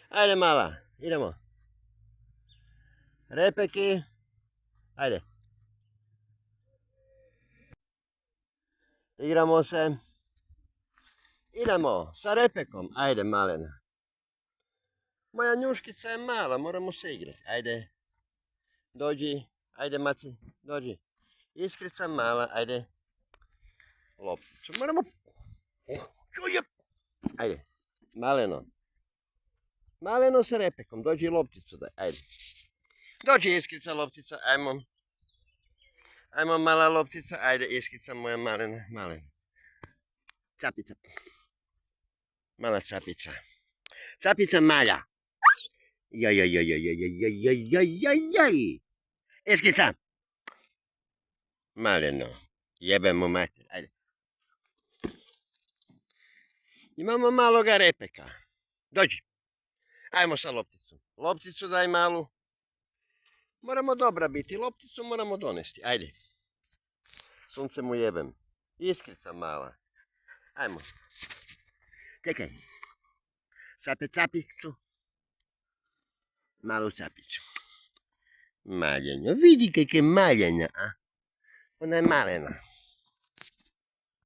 Ajde mala, idemo. Repeki. Ajde. Igramo se. Idemo sa repekom. Ajde malena. Moja njuškica je mala, moramo se igrati. Ajde. Dođi. Ajde maci, dođi. Iskrica mala, ajde. Lopticu. Moramo... Ajde. Maleno. Maleno sa repekom. Dođi lopticu daj. Ajde. Dođi iskrica loptica, ajmo. Ajmo mala loptica, ajde iskrica moja malena. Malena. Capica. Mala capica. Capica malja. Jaj, jaj, jaj, jaj, jaj, jaj, jaj, jaj, jaj. Iskica. Maleno. Jebemo mater, ajde. Imamo maloga repeka. Dođi. Ajmo sa lopticu. Lopticu daj malu. Moramo dobra biti. Lopticu moramo donesti. Ajde. Sunce mu jebem. Iskrica mala. Ajmo. Čekaj. Sape capicu. Malu capicu. Maljenja. Vidi kak je maljenja, a? Ona je malena.